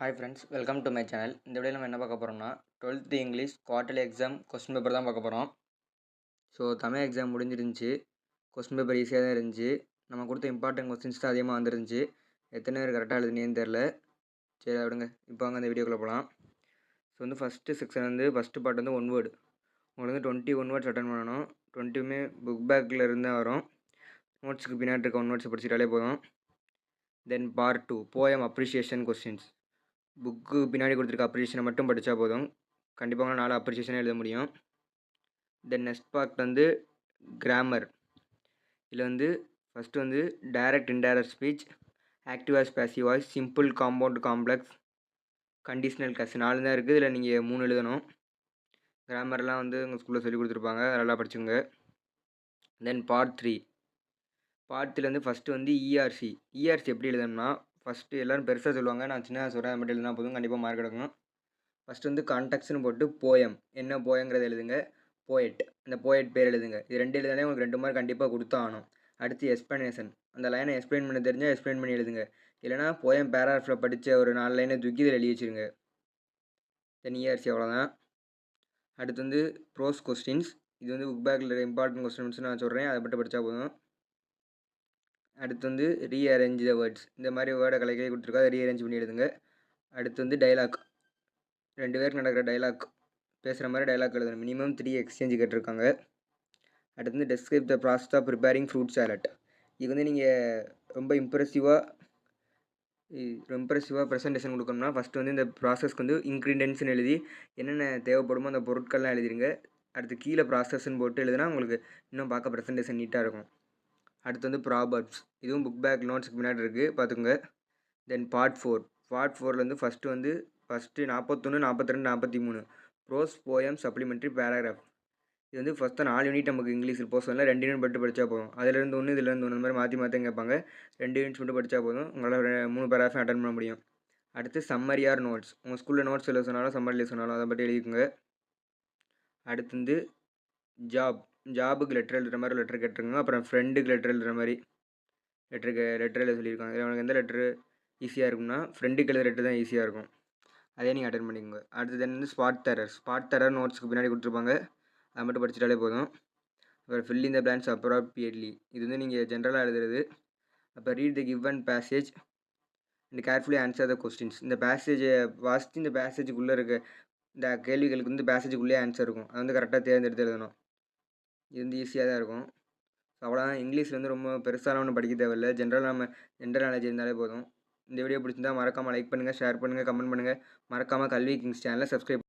Hi friends, welcome to my channel. இந்த வீடியோவில் நம்ம என்ன பார்க்க போகிறோம்னா 12th English quarterly exam question paper தான் பார்க்க போகிறோம். ஸோ தமிழ் எக்ஸாம் முடிஞ்சிருந்துச்சு. கொஸ்டின் பேப்பர் ஈஸியாக தான் இருந்துச்சு. நம்ம கொடுத்த இம்பார்ட்டன்ட் கொஸ்டின்ஸ் தான் அதிகமாக வந்துருந்துச்சு. எத்தனை பேர் கரெக்டாக எழுதுனேன்னு தெரில. சரி விடுங்க, இப்போ வாங்க அந்த வீடியோக்குள்ளே போகலாம். ஸோ வந்து ஃபஸ்ட்டு செக்ஷன் வந்து ஃபஸ்ட்டு பார்ட் வந்து 1 வேர்டு. உங்களுக்கு வந்து 21 வேர்ட்ஸ் அட்டன் பண்ணணும். 20மே புக் பேக்கில் இருந்து தான் வரும். நோட்ஸுக்கு பின்னாடி இருக்க 1 வேர்ட்ஸ் படிச்சிட்டாலே போதும். தென் part 2 poem appreciation questions. Book பின்னாடி கொடுத்துருக்க அப்ரிஷியேஷனை மட்டும் படித்தா போதும். கண்டிப்பாக உங்களால் 4 அப்ரிஷியேஷனே எழுத முடியும். தென் நெக்ஸ்ட் பார்ட் வந்து கிராமர். இதில் வந்து ஃபஸ்ட்டு வந்து direct indirect speech, active voice, passive voice, simple, compound, complex, conditional case 4 தான் இருக்குது. இதில் நீங்கள் 3 எழுதணும். கிராமர்லாம் வந்து உங்கள் ஸ்கூலில் சொல்லி கொடுத்துருப்பாங்க, நல்லா படிச்சுங்க. தென் பார்ட் 3. பார்ட் 3 வந்து ஃபஸ்ட்டு வந்து இஆர்சி. இஆர்சி எப்படி எழுதணும்னா, ஃபஸ்ட்டு எல்லோரும் பெருசாக சொல்லுவாங்க, நான் சின்னதாக சொல்கிறேன், மட்டும் எழுதினா போதும், கண்டிப்பாக மார்க் எடுக்கணும். ஃபஸ்ட்டு வந்து கான்டெக்ட்ஸ்னு போட்டு போயம், என்ன போயங்கிறத எழுதுங்க. போயட், அந்த போயட் பேர் எழுதுங்க. இது 2 எழுதினாலே உங்களுக்கு 2 மார்க் கண்டிப்பாக கொடுத்தாகணும். அடுத்து எக்ஸ்ப்ளனேஷன், அந்த லைனை எக்ஸ்பிளைன் பண்ண தெரிஞ்சால் எக்ஸ்பிளைன் பண்ணி எழுதுங்க. இல்லைனா போயம் பேராகிராஃபில் படித்த ஒரு 4 லைனை தூக்கி இதில் எழுதி வச்சுருங்க. தென் இஆர்சி அவ்வளோதான். அடுத்து வந்து ப்ரோஸ் கொஸ்டின்ஸ். இது வந்து புக் பேக்கில் இம்பார்ட்டன்ட் கொஸ்டின்ஸ் நான் சொல்கிறேன், அதை மட்டும் படித்தா போதும். அடுத்து வந்து ரீஅரேஞ்ச் த வேர்ட்ஸ். இந்த மாதிரி வேர்டை கலைக்கே கொடுத்துருக்கா, அதை ரீஅரேஞ்ச் பண்ணி எழுதுங்க. அடுத்து வந்து டைலாக். 2 பேருக்கு நடக்கிற டைலாக், பேசுகிற மாதிரி டைலாக் எழுதணும். மினிமம் 3 எக்ஸ்சேஞ்சு கேட்டிருக்காங்க. அடுத்து வந்து describe the process of preparing fruit salad. இது வந்து நீங்கள் ரொம்ப இம்ப்ரெசிவாக ப்ரெசன்டேஷன் கொடுக்கணும்னா ஃபஸ்ட்டு வந்து இந்த ப்ராசஸ்க்கு வந்து இன்க்ரீடியன்ட்ஸ்னு எழுதி என்னென்ன தேவைப்படுமோ அந்த பொருட்கள்லாம் எழுதிருங்க. அடுத்து கீழே ப்ராசஸ்ன்னு போட்டு எழுதுனா உங்களுக்கு இன்னும் பார்க்க ப்ரெசன்டேஷன் நீட்டாக இருக்கும். அடுத்து வந்து ப்ராபர்ப்ஸ். இதுவும் புக் பேக் நோட்ஸுக்கு முன்னாடி இருக்குது, பார்த்துக்குங்க. Then part 4. பார்ட் 4லேருந்து first 41, 42, 43 prose, poem, supplementary, paragraph. இது வந்து ஃபஸ்ட்டு 4 யூனிட் நமக்கு இங்கிலீஷில் போர்ஷனில் 2 யூனிட் மட்டும் படித்தா போதும். அதிலேருந்து 1, இதிலேருந்து 1, இந்த மாதிரி மாற்றி மாற்றி கேட்பாங்க. 2 யூனிட்ஸ் மட்டும் படித்தா போதும், உங்களால் 3 பேராகிராஃப் அட்டன் பண்ண முடியும். அடுத்து சம்மரி ஆர் நோட்ஸ். உங்கள் ஸ்கூலில் நோட்ஸ் எழுத சொன்னாலும் சம்மரி எழுத சொன்னாலும் அதை பற்றி எழுதிக்கோங்க. அடுத்து வந்து ஜாபுக்கு லெட்டர் எழுதுகிற மாதிரி லெட்டர் கேட்டுருங்க. அப்புறம் ஃப்ரெண்டுக்கு லெட்டர் எழுதுகிற மாதிரி லெட்டர் எழுத சொல்லியிருக்காங்க. இதில் உனக்கு எந்த லெட்ரு ஈஸியாக இருக்கும்னா ஃப்ரெண்டுக்கு எழுத லெட்டர் தான் ஈஸியாக இருக்கும். அதே நீங்கள் அட்டன் பண்ணிக்கோங்க. அடுத்து தென் வந்து ஸ்பாட் தரர் நோட்ஸுக்கு பின்னாடி கொடுத்துருப்பாங்க, அதை மட்டும் படிச்சிட்டாலே போதும். அப்புறம் fill in the blanks appropriately. இது வந்து நீங்கள் ஜென்ரலாக எழுதுறது. அப்போ read the given passage and carefully answer the questions. இந்த பேசேஜை வாசித்து இந்த பேசேஜுக்குள்ளே இருக்க இந்த கேள்விகளுக்கு வந்து பேசேஜுக்குள்ளே ஆன்சர் இருக்கும், அதை வந்து கரெக்டாக தேர்ந்தெடுத்து எழுதணும். இது வந்து ஈஸியாக தான் இருக்கும். ஸோ அவ்வளோதான். இங்கிலீஷில் வந்து ரொம்ப பெருசாலாம் ஒன்றும் படிக்க தேவையில்லை. ஜென்ரல் நாலேஜ் இருந்தாலே போதும். இந்த வீடியோ பிடிச்சிருந்தால் மறக்காமல் லைக் பண்ணுங்கள், ஷேர் பண்ணுங்கள், கமெண்ட் பண்ணுங்கள். மறக்காமல் கல்வி கிங்ஸ் சேனலை சப்ஸ்கிரைப்